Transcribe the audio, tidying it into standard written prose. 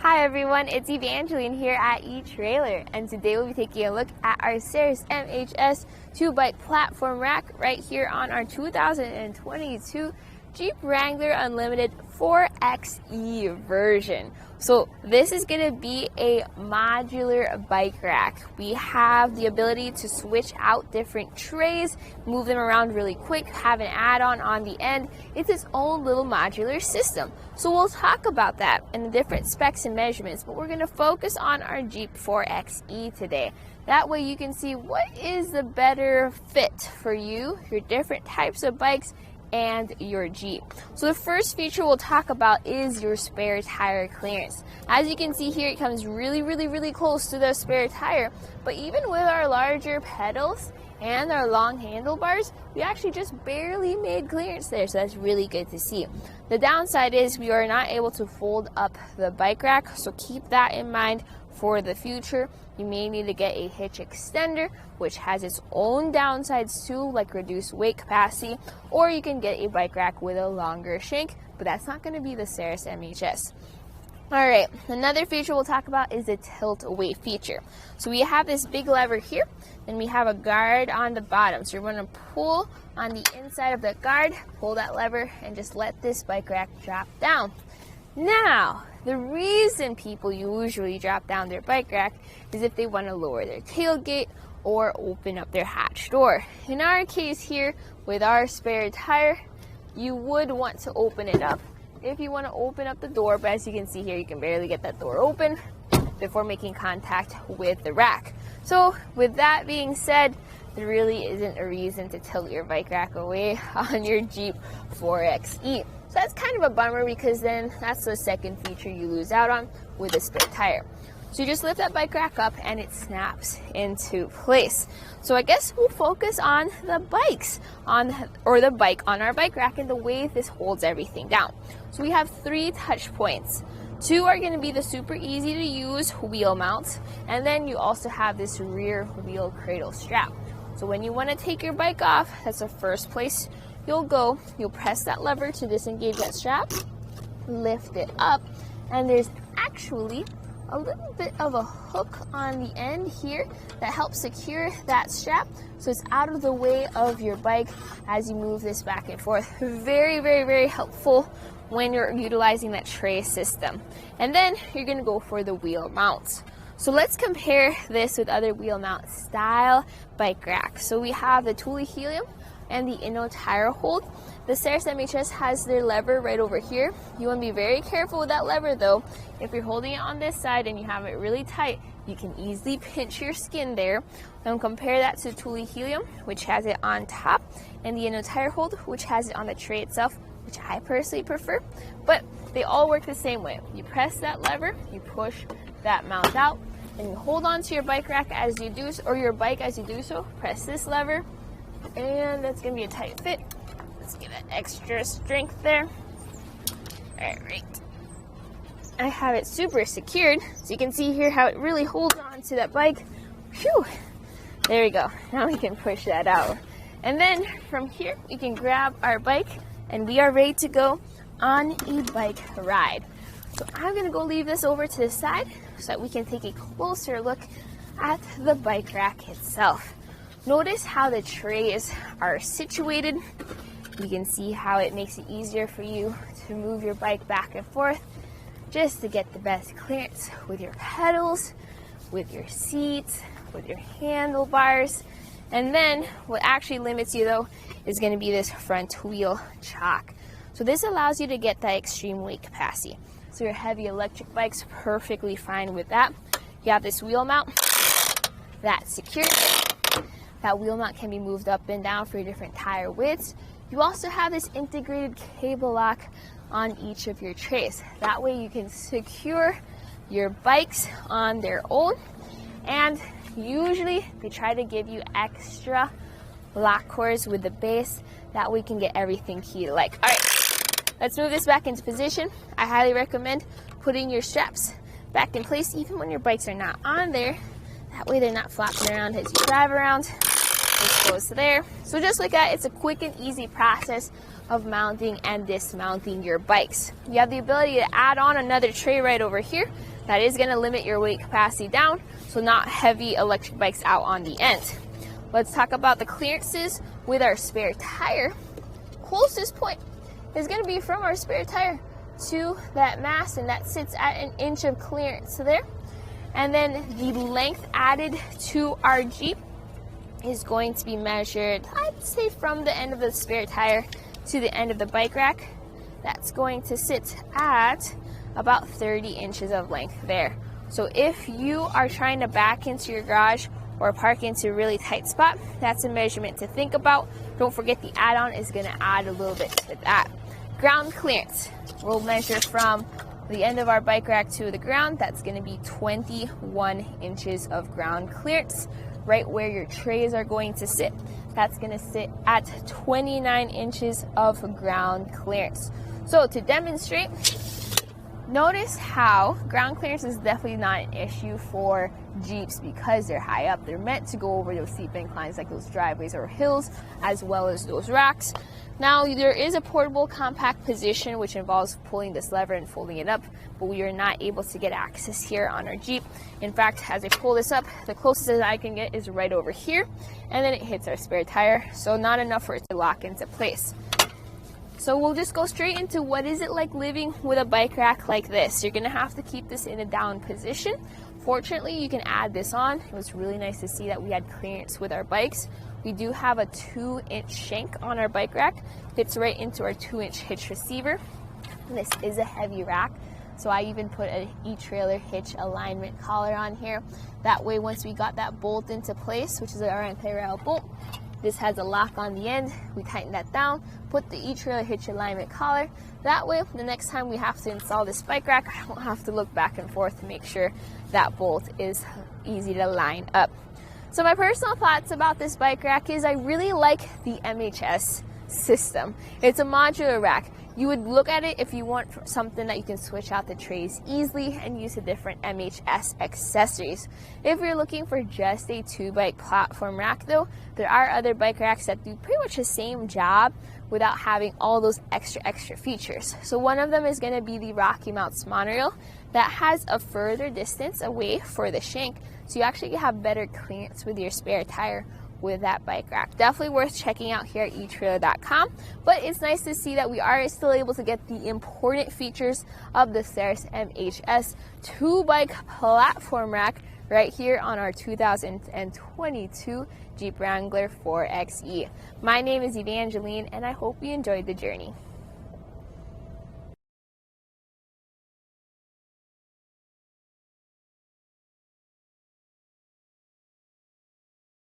Hi everyone, it's Evangeline here at eTrailer, and today we'll be taking a look at our Saris MHS 2-bike platform rack right here on our 2022 Jeep Wrangler Unlimited 4xe version. So this is going to be a modular bike rack. We have the ability to switch out different trays, move them around really quick, have an add-on on the end. It's its own little modular system. So we'll talk about that and the different specs and measurements, but we're going to focus on our Jeep 4xe today. That way you can see what is the better fit for you, your different types of bikes, and your Jeep. So the first feature we'll talk about is your spare tire clearance. As you can see here, it comes really close to the spare tire, but even with our larger pedals and our long handlebars, we actually just barely made clearance there, so that's really good to see. The downside is we are not able to fold up the bike rack, so keep that in mind for the future. You may need to get a hitch extender, which has its own downsides too, like reduced weight capacity, or you can get a bike rack with a longer shank, but that's not going to be the Saris MHS. Alright, another feature we'll talk about is the tilt away feature. So we have this big lever here, and we have a guard on the bottom. So you're going to pull on the inside of the guard, pull that lever, and just let this bike rack drop down. Now, the reason people usually drop down their bike rack is if they want to lower their tailgate or open up their hatch door. In our case here, with our spare tire, you would want to open it up if you want to open up the door, but as you can see here, you can barely get that door open before making contact with the rack. So with that being said, there really isn't a reason to tilt your bike rack away on your Jeep 4xe. So that's kind of a bummer, because then that's the second feature you lose out on with a spare tire. So you just lift that bike rack up and it snaps into place. So I guess we'll focus on the bikes the bike on our bike rack and the way this holds everything down. So we have 3 touch points. 2 are going to be the super easy to use wheel mounts, and then you also have this rear wheel cradle strap. So when you want to take your bike off, that's the first place you'll go. You'll press that lever to disengage that strap, lift it up, and there's actually a little bit of a hook on the end here that helps secure that strap so it's out of the way of your bike as you move this back and forth. Very helpful when you're utilizing that tray system. And then you're going to go for the wheel mounts. So let's compare this with other wheel mount style bike racks. So we have the Thule Helium and the Inno tire hold. The Saris MHS has their lever right over here. You want to be very careful with that lever though. If you're holding it on this side and you have it really tight, you can easily pinch your skin there. Now compare that to Thule Helium, which has it on top, and the Inno tire hold, which has it on the tray itself, which I personally prefer, but they all work the same way. You press that lever, you push that mount out, and you hold on to your bike rack as you do, or your bike as you do so. Press this lever, and that's going to be a tight fit. Let's give it extra strength there. Alright. I have it super secured, so you can see here how it really holds on to that bike. Whew. There we go. Now we can push that out. And then from here, we can grab our bike, and we are ready to go on a bike ride. So I'm going to go leave this over to the side so that we can take a closer look at the bike rack itself. Notice how the trays are situated. You can see how it makes it easier for you to move your bike back and forth just to get the best clearance with your pedals, with your seats, with your handlebars. And then what actually limits you though is going to be this front wheel chock. So this allows you to get that extreme weight capacity. So your heavy electric bike's perfectly fine with that. You have this wheel mount that's secured. That wheel mount can be moved up and down for your different tire widths. You also have this integrated cable lock on each of your trays. That way you can secure your bikes on their own, and usually they try to give you extra lock cords with the base. That way you can get everything keyed alike. Alright, let's move this back into position. I highly recommend putting your straps back in place even when your bikes are not on there. That way they're not flopping around as you drive around. This goes there. So just like that, it's a quick and easy process of mounting and dismounting your bikes. You have the ability to add on another tray right over here That is going to limit your weight capacity down, so not heavy electric bikes out on the end. Let's talk about the clearances with our spare tire. Closest point is going to be from our spare tire to that mast, and that sits at 1 inch of clearance there. And then the length added to our Jeep is going to be measured, I'd say, from the end of the spare tire to the end of the bike rack. That's going to sit at about 30 inches of length there. So if you are trying to back into your garage or park into a really tight spot, that's a measurement to think about. Don't forget the add-on is going to add a little bit to that. Ground clearance, we'll measure from the end of our bike rack to the ground. That's going to be 21 inches of ground clearance. Right where your trays are going to sit, that's going to sit at 29 inches of ground clearance. So to demonstrate, notice how ground clearance is definitely not an issue for Jeeps because they're high up. They're meant to go over those steep inclines like those driveways or hills, as well as those racks. Now, there is a portable compact position which involves pulling this lever and folding it up, but we are not able to get access here on our Jeep. In fact, as I pull this up, the closest that I can get is right over here, and then it hits our spare tire, so not enough for it to lock into place. So we'll just go straight into what is it like living with a bike rack like this. You're going to have to keep this in a down position. Fortunately, you can add this on. It was really nice to see that we had clearance with our bikes. We do have a 2-inch shank on our bike rack. Fits right into our 2-inch hitch receiver. This is a heavy rack, so I even put an eTrailer hitch alignment collar on here. That way, once we got that bolt into place, which is our anti-rail bolt, this has a lock on the end. We tighten that down, put the eTrailer hitch alignment collar. That way, the next time we have to install this bike rack, I don't have to look back and forth to make sure that bolt is easy to line up. So my personal thoughts about this bike rack is I really like the MHS system. It's a modular rack. You would look at it if you want something that you can switch out the trays easily and use the different MHS accessories. If you're looking for just a 2-bike platform rack though, there are other bike racks that do pretty much the same job without having all those extra features. So one of them is going to be the Rocky Mounts monorail that has a further distance away for the shank, so you actually have better clearance with your spare tire with that bike rack. Definitely worth checking out here at eTrailer.com, but it's nice to see that we are still able to get the important features of the Saris MHS 2-bike platform rack right here on our 2022 Jeep Wrangler 4xe. My name is Evangeline, and I hope you enjoyed the journey.